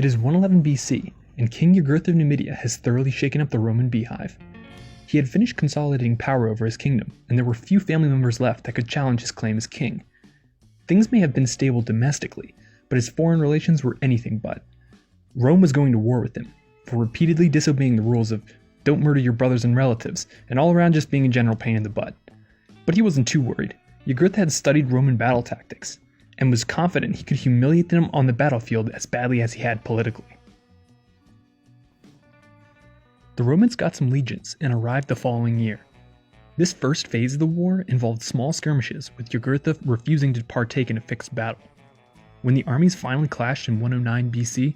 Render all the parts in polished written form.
It is 111 BC, and King Yugurtha of Numidia has thoroughly shaken up the Roman beehive. He had finished consolidating power over his kingdom, and there were few family members left that could challenge his claim as king. Things may have been stable domestically, but his foreign relations were anything but. Rome was going to war with him, for repeatedly disobeying the rules of don't murder your brothers and relatives, and all around just being a general pain in the butt. But he wasn't too worried. Yugurtha had studied Roman battle tactics, and was confident he could humiliate them on the battlefield as badly as he had politically. The Romans got some legions and arrived the following year. This first phase of the war involved small skirmishes, with Yugurtha refusing to partake in a fixed battle. When the armies finally clashed in 109 BC,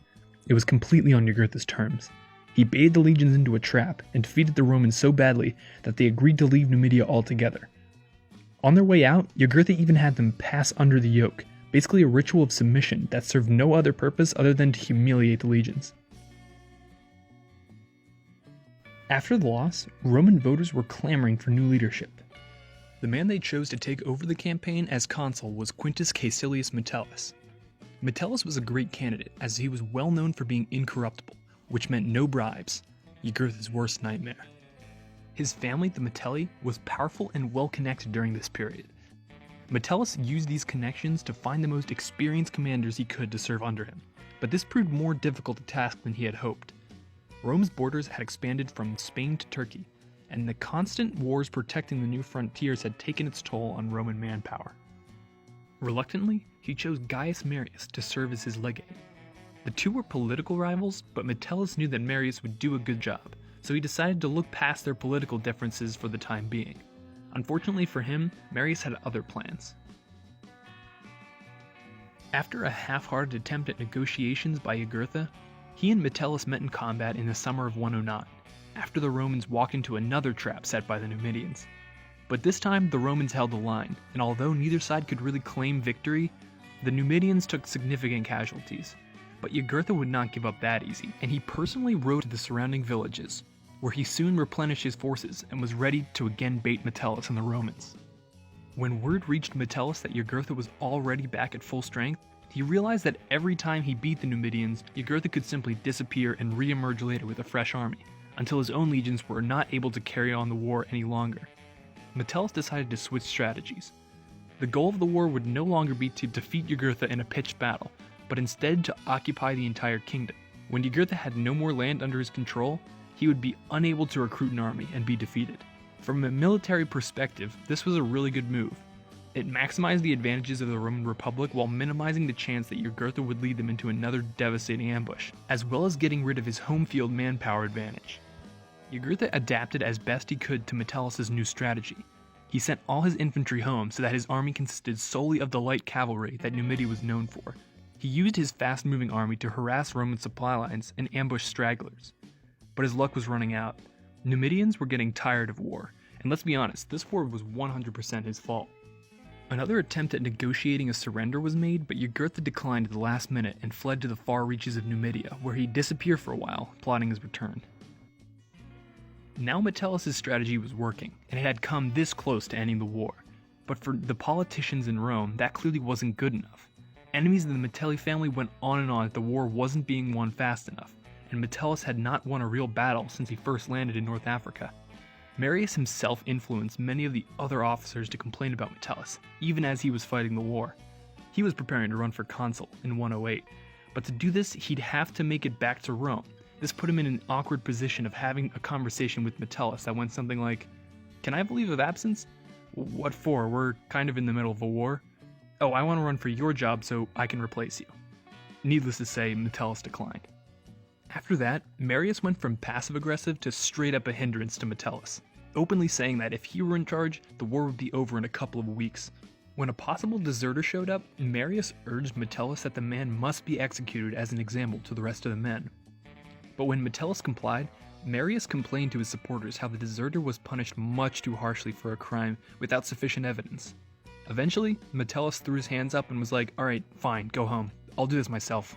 it was completely on Yugurtha's terms. He baited the legions into a trap and defeated the Romans so badly that they agreed to leave Numidia altogether. On their way out, Yugurtha even had them pass under the yoke, basically a ritual of submission that served no other purpose other than to humiliate the legions. After the loss, Roman voters were clamoring for new leadership. The man they chose to take over the campaign as consul was Quintus Caecilius Metellus. Metellus was a great candidate, as he was well known for being incorruptible, which meant no bribes, Yugurtha's worst nightmare. His family, the Metelli, was powerful and well connected during this period. Metellus used these connections to find the most experienced commanders he could to serve under him, but this proved more difficult a task than he had hoped. Rome's borders had expanded from Spain to Turkey, and the constant wars protecting the new frontiers had taken its toll on Roman manpower. Reluctantly, he chose Gaius Marius to serve as his legate. The two were political rivals, but Metellus knew that Marius would do a good job, so he decided to look past their political differences for the time being. Unfortunately for him, Marius had other plans. After a half-hearted attempt at negotiations by Yugurtha, he and Metellus met in combat in the summer of 109, after the Romans walked into another trap set by the Numidians. But this time, the Romans held the line, and although neither side could really claim victory, the Numidians took significant casualties. But Yugurtha would not give up that easy, and he personally rode to the surrounding villages, where he soon replenished his forces and was ready to again bait Metellus and the Romans. When word reached Metellus that Yugurtha was already back at full strength, he realized that every time he beat the Numidians, Yugurtha could simply disappear and re-emerge later with a fresh army, until his own legions were not able to carry on the war any longer. Metellus decided to switch strategies. The goal of the war would no longer be to defeat Yugurtha in a pitched battle, but instead to occupy the entire kingdom. When Yugurtha had no more land under his control, he would be unable to recruit an army and be defeated. From a military perspective, this was a really good move. It maximized the advantages of the Roman Republic while minimizing the chance that Yugurtha would lead them into another devastating ambush, as well as getting rid of his home field manpower advantage. Yugurtha adapted as best he could to Metellus' new strategy. He sent all his infantry home so that his army consisted solely of the light cavalry that Numidi was known for. He used his fast-moving army to harass Roman supply lines and ambush stragglers. But his luck was running out. Numidians were getting tired of war, and let's be honest, this war was 100% his fault. Another attempt at negotiating a surrender was made, but Yugurtha declined at the last minute and fled to the far reaches of Numidia, where he'd disappear for a while, plotting his return. Now Metellus' strategy was working, and it had come this close to ending the war. But for the politicians in Rome, that clearly wasn't good enough. Enemies of the Metelli family went on and on that the war wasn't being won fast enough, and Metellus had not won a real battle since he first landed in North Africa. Marius himself influenced many of the other officers to complain about Metellus, even as he was fighting the war. He was preparing to run for consul in 108, but to do this he'd have to make it back to Rome. This put him in an awkward position of having a conversation with Metellus that went something like, "Can I have a leave of absence?" "What for? We're kind of in the middle of a war." "Oh, I want to run for your job so I can replace you." Needless to say, Metellus declined. After that, Marius went from passive-aggressive to straight-up a hindrance to Metellus, openly saying that if he were in charge, the war would be over in a couple of weeks. When a possible deserter showed up, Marius urged Metellus that the man must be executed as an example to the rest of the men. But when Metellus complied, Marius complained to his supporters how the deserter was punished much too harshly for a crime without sufficient evidence. Eventually, Metellus threw his hands up and was like, "Alright, fine, go home. I'll do this myself."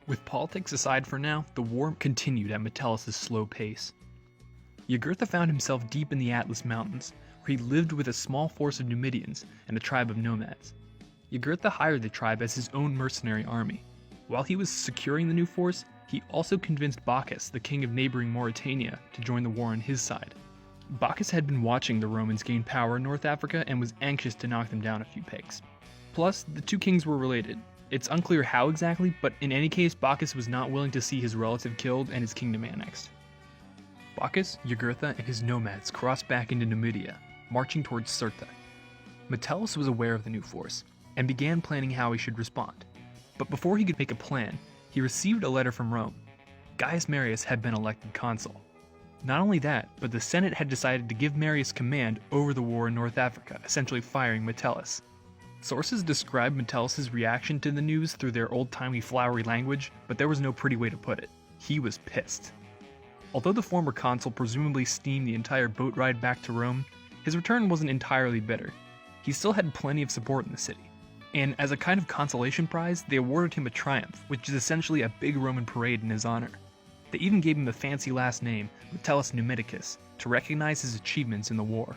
With politics aside for now, the war continued at Metellus' slow pace. Yugurtha found himself deep in the Atlas Mountains, where he lived with a small force of Numidians and a tribe of nomads. Yugurtha hired the tribe as his own mercenary army. While he was securing the new force, he also convinced Bocchus, the king of neighboring Mauritania, to join the war on his side. Bocchus had been watching the Romans gain power in North Africa and was anxious to knock them down a few pegs. Plus, the two kings were related. It's unclear how exactly, but in any case, Bocchus was not willing to see his relative killed and his kingdom annexed. Bocchus, Iugurtha, and his nomads crossed back into Numidia, marching towards Cirta. Metellus was aware of the new force, and began planning how he should respond. But before he could make a plan, he received a letter from Rome. Gaius Marius had been elected consul. Not only that, but the Senate had decided to give Marius command over the war in North Africa, essentially firing Metellus. Sources describe Metellus' reaction to the news through their old-timey flowery language, but there was no pretty way to put it. He was pissed. Although the former consul presumably steamed the entire boat ride back to Rome, his return wasn't entirely bitter. He still had plenty of support in the city. And as a kind of consolation prize, they awarded him a triumph, which is essentially a big Roman parade in his honor. They even gave him a fancy last name, Metellus Numidicus, to recognize his achievements in the war.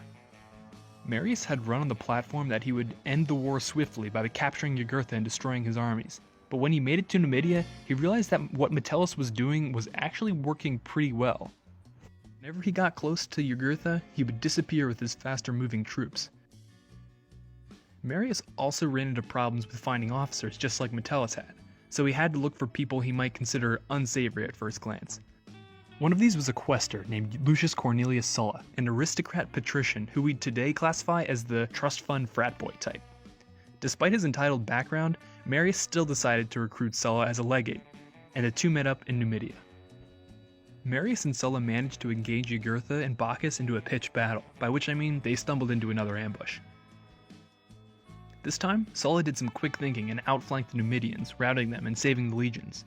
Marius had run on the platform that he would end the war swiftly by capturing Yugurtha and destroying his armies. But when he made it to Numidia, he realized that what Metellus was doing was actually working pretty well. Whenever he got close to Yugurtha, he would disappear with his faster-moving troops. Marius also ran into problems with finding officers just like Metellus had, so he had to look for people he might consider unsavory at first glance. One of these was a quaestor named Lucius Cornelius Sulla, an aristocrat patrician who we'd today classify as the trust fund frat boy type. Despite his entitled background, Marius still decided to recruit Sulla as a legate, and the two met up in Numidia. Marius and Sulla managed to engage Yugurtha and Bocchus into a pitched battle, by which I mean they stumbled into another ambush. This time, Sulla did some quick thinking and outflanked the Numidians, routing them and saving the legions.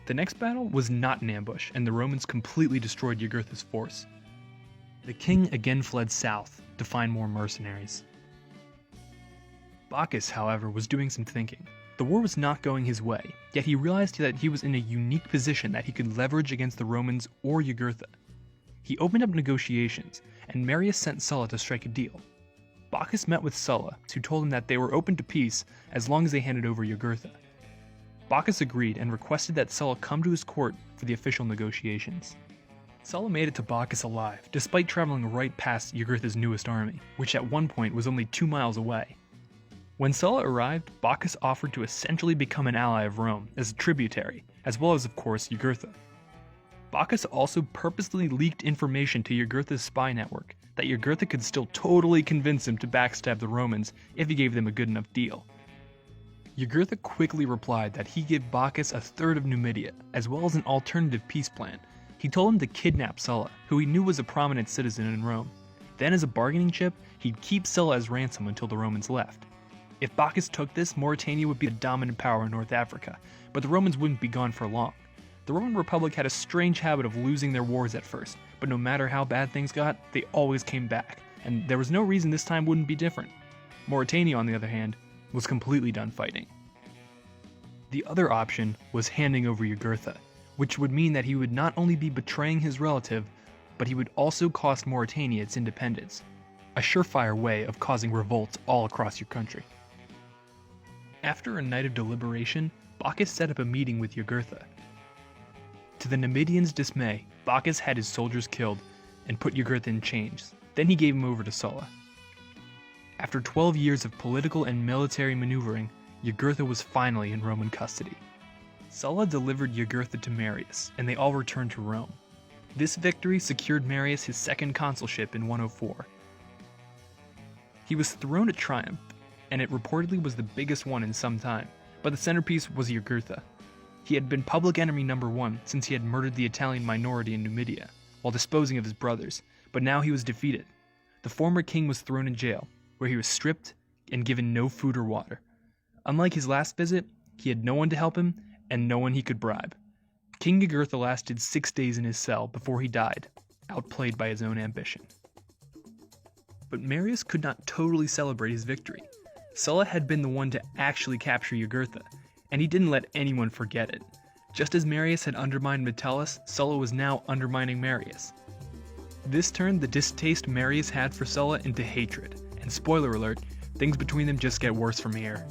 The next battle was not an ambush, and the Romans completely destroyed Yugurtha's force. The king again fled south to find more mercenaries. Bocchus, however, was doing some thinking. The war was not going his way, yet he realized that he was in a unique position that he could leverage against the Romans or Yugurtha. He opened up negotiations, and Marius sent Sulla to strike a deal. Bocchus met with Sulla, who told him that they were open to peace as long as they handed over Yugurtha. Bocchus agreed and requested that Sulla come to his court for the official negotiations. Sulla made it to Bocchus alive, despite traveling right past Yugurtha's newest army, which at one point was only 2 miles away. When Sulla arrived, Bocchus offered to essentially become an ally of Rome as a tributary, as well as, of course, Yugurtha. Bocchus also purposely leaked information to Yugurtha's spy network that Yugurtha could still totally convince him to backstab the Romans if he gave them a good enough deal. Yugurtha quickly replied that he'd give Bocchus a third of Numidia, as well as an alternative peace plan. He told him to kidnap Sulla, who he knew was a prominent citizen in Rome. Then as a bargaining chip, he'd keep Sulla as ransom until the Romans left. If Bocchus took this, Mauritania would be the dominant power in North Africa, but the Romans wouldn't be gone for long. The Roman Republic had a strange habit of losing their wars at first, but no matter how bad things got, they always came back, and there was no reason this time wouldn't be different. Mauritania, on the other hand, was completely done fighting. The other option was handing over Yugurtha, which would mean that he would not only be betraying his relative, but he would also cost Mauritania its independence, a surefire way of causing revolts all across your country. After a night of deliberation, Bocchus set up a meeting with Yugurtha. To the Numidians' dismay, Bocchus had his soldiers killed and put Yugurtha in chains. Then he gave him over to Sulla. After 12 years of political and military maneuvering, Yugurtha was finally in Roman custody. Sulla delivered Yugurtha to Marius, and they all returned to Rome. This victory secured Marius his second consulship in 104. He was thrown a triumph, and it reportedly was the biggest one in some time, but the centerpiece was Yugurtha. He had been public enemy number 1 since he had murdered the Italian minority in Numidia, while disposing of his brothers, but now he was defeated. The former king was thrown in jail, where he was stripped and given no food or water. Unlike his last visit, he had no one to help him, and no one he could bribe. King Yugurtha lasted 6 days in his cell before he died, outplayed by his own ambition. But Marius could not totally celebrate his victory. Sulla had been the one to actually capture Yugurtha, and he didn't let anyone forget it. Just as Marius had undermined Metellus, Sulla was now undermining Marius. This turned the distaste Marius had for Sulla into hatred, and spoiler alert, things between them just get worse from here.